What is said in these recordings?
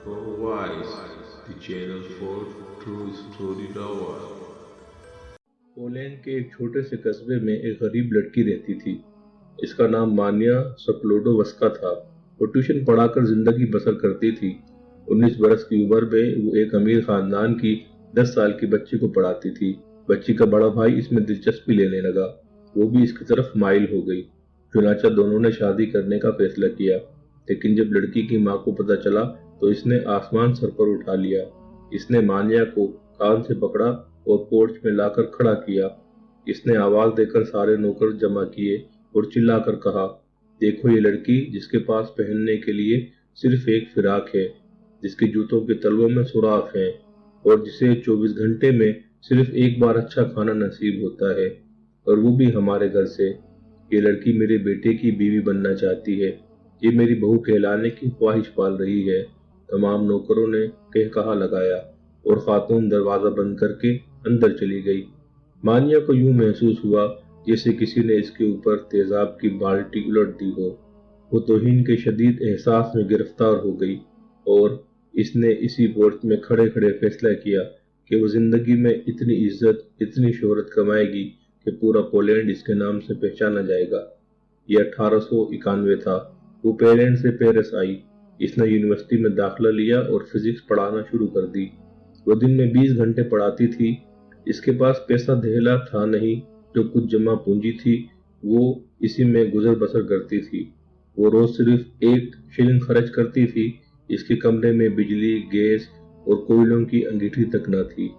Voice, the channel for true story lovers. Poland के एक छोटे से कस्बे में एक गरीब लड़की रहती थी। इसका नाम मानिया सप्लोडोवस्का था। वो ट्यूशन पढ़ाकर जिंदगी बसर करती थी। 19 बरस की उम्र में वो एक अमीर खानदान की 10 साल की बच्ची को पढ़ाती थी। बच्ची का बड़ा भाई इसमें दिलचस्पी लेने लगा। वो भी इसकी तरफ माइल हो गई। चुनाचा दोनों ने शादी करने का फैसला किया, लेकिन जब लड़की की माँ को पता चला तो इसने आसमान सर पर उठा लिया। इसने मानिया को कान से पकड़ा और पोर्च में लाकर खड़ा किया। इसने आवाज देकर सारे नौकर जमा किए और चिल्लाकर कहा, देखो ये लड़की जिसके पास पहनने के लिए सिर्फ एक फिराक है, जिसके जूतों के तलवों में सुराख हैं और जिसे 24 घंटे में सिर्फ एक बार अच्छा खाना नसीब होता है, और वो भी हमारे घर से। ये लड़की मेरे बेटे की बीवी बनना चाहती है। ये मेरी बहू कहलाने की ख्वाहिश पाल रही है। तमाम नौकरों ने कह कहा लगाया और खातून दरवाजा बंद करके अंदर चली गई। मानिया को यूं महसूस हुआ जैसे किसी ने इसके ऊपर तेजाब की बाल्टी उलट दी हो। वो तौहीन के शदीद एहसास में गिरफ्तार हो गई और इसने इसी पोर्च में खड़े खड़े फैसला किया कि वो जिंदगी में इतनी इज्जत, इतनी शोहरत कमाएगी कि पूरा पोलैंड इसके नाम से पहचाना जाएगा। ये 1891 था। वो पोलैंड से पेरिस आई। इसने यूनिवर्सिटी में दाखिला लिया और फिजिक्स पढ़ाना शुरू कर दी। वो दिन में 20 घंटे पढ़ाती थी। इसके पास पैसा धੇला था नहीं। जो कुछ जमा पूंजी थी वो इसी में गुजर बसर करती थी। वो रोज सिर्फ 1 शिलिंग खर्च करती थी। इसके कमरे में बिजली, गैस और कोयलों की अंगीठी तक न थी।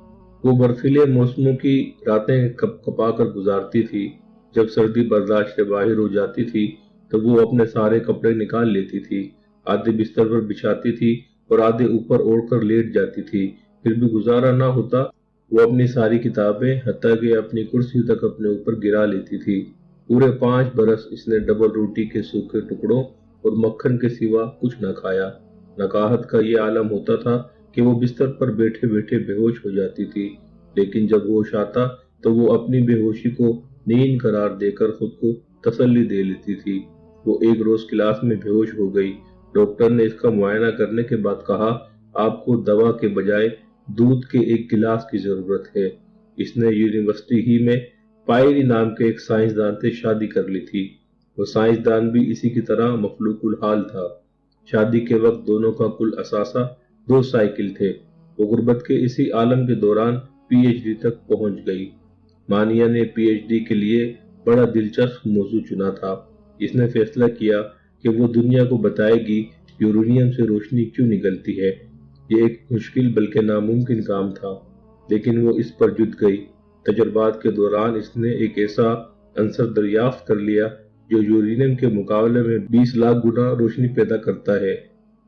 वो बर्फीले मौसमों की रातें कप कपा कर गुजारती थी। जब सर्दी बर्दाश्त से बाहर हो जाती थी तो वो अपने सारे कपड़े निकाल लेती थी, आधे बिस्तर पर बिछाती थी और आधे ऊपर ओढ़कर लेट जाती थी। फिर भी गुजारा ना होता। वो अपनी सारी किताबें हत्ता कि अपनी कुर्सी तक अपने ऊपर गिरा लेती थी। पूरे 5 बरस इसने डबल रोटी के सूखे टुकड़ों और मक्खन के सिवा कुछ न खाया। नकाहत का ये आलम होता था कि वो बिस्तर पर बैठे बैठे बेहोश हो जाती थी, लेकिन जब होश आता तो वो अपनी बेहोशी को नींद करार देकर खुद को तसल्ली दे लेती थी। वो एक रोज क्लास में बेहोश हो गई। डॉक्टर ने इसका मुआयना करने के बाद कहा, आपको दवा के बजाय दूध के एक गिलास की जरूरत है। इसने यूनिवर्सिटी ही में पायरी नाम के एक साइंसदान से शादी कर ली थी। वो साइंसदान भी इसी की तरह मफलूकुल हाल था। शादी के वक्त दोनों का कुल असासा 2 साइकिल थे। वो गुर्बत के इसी आलम के दौरान पीएचडी तक पहुंच गई। मानिया ने पीएचडी के लिए बड़ा दिलचस्प मौजू चुना था। इसने फैसला किया कि वो दुनिया को बताएगी यूरेनियम से रोशनी क्यों निकलती है। ये एक मुश्किल बल्कि नामुमकिन काम था, लेकिन वो इस पर जुट गई। तजुर्बात के दौरान इसने एक ऐसा अंसर दरियाफ्त कर लिया जो यूरेनियम के मुकाबले में 20 लाख गुना रोशनी पैदा करता है,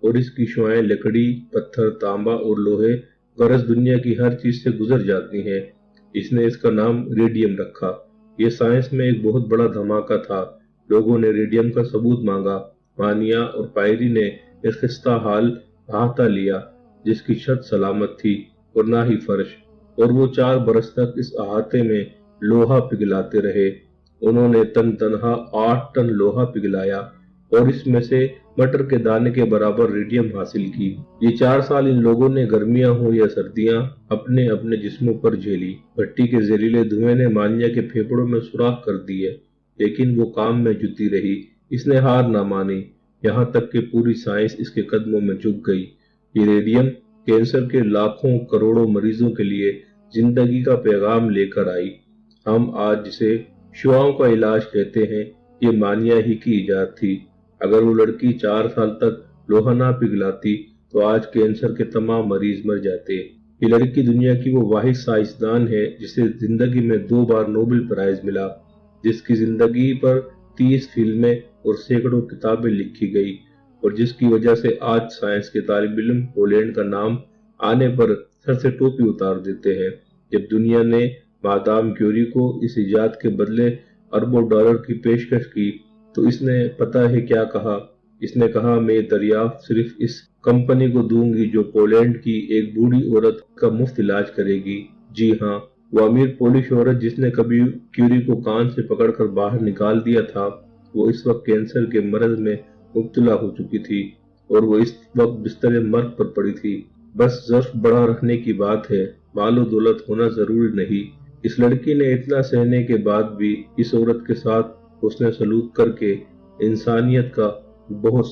और इसकी शुआएं लकड़ी, पत्थर, तांबा और लोहे गरज दुनिया की हर चीज से गुजर जाती हैं। इसने इसका नाम रेडियम रखा। यह साइंस में एक बहुत बड़ा धमाका था। लोगों ने रेडियम का सबूत मांगा। मानिया और पायरी ने एक खिस्ता हाल अहाता लिया जिसकी छत सलामत थी और ना ही फर्श, और वो 4 बरस तक इस अहाते में लोहा पिघलाते रहे। उन्होंने तनहा 8 टन लोहा पिघलाया और इसमें से मटर के दाने के बराबर रेडियम हासिल की। ये 4 साल इन लोगों ने गर्मियां हो या सर्दियां अपने अपने जिस्मों पर झेली। भट्टी के जहरीले धुएं ने मानिया के फेफड़ों में सुराख कर दिए, लेकिन वो काम में जुटी रही। इसने हार ना मानी, यहाँ तक कि पूरी साइंस इसके कदमों में झुक गई। ये रेडियम कैंसर के लाखों करोड़ों मरीजों के लिए जिंदगी का पैगाम लेकर आई। हम आज जिसे शुआओं का इलाज कहते हैं, ये मानिया ही की इजाद थी। अगर वो लड़की 4 साल तक लोहा ना पिघलाती तो आज कैंसर के तमाम मरीज मर जाते। ये लड़की दुनिया की वो वाहिद साइंसदान है जिसे जिंदगी में 2 बार नोबेल प्राइज मिला, जिसकी जिंदगी पर 30 फिल्में और सैकड़ों किताबें लिखी गई, और जिसकी वजह से आज साइंस के तालिब इल्म पोलैंड का नाम आने पर सर से टोपी उतार देते हैं। जब दुनिया ने मादाम क्यूरी को इस इजाद के बदले अरबों डॉलर की पेशकश की तो इसने पता है क्या कहा? इसने कहा, मैं दरियाफ्त सिर्फ इस कंपनी को दूंगी जो पोलैंड की एक बूढ़ी औरत का मुफ्त इलाज करेगी। जी हाँ, वो अमीर पोलिश औरत जिसने कभी क्यूरी को कान से पकड़कर बाहर निकाल दिया था, वो इस वक्त कैंसर के मर्ज में मुब्तला हो चुकी थी। اور وہ اس وقت بستر مرگ پر پڑی تھی۔ بس ظرف بڑا رکھنے کی بات ہے، مال و دولت ہونا ضروری نہیں۔ اس لڑکی نے اتنا سہنے کے بعد بھی اس عورت کے ساتھ حسن سلوک کر کے انسانیت کا بہت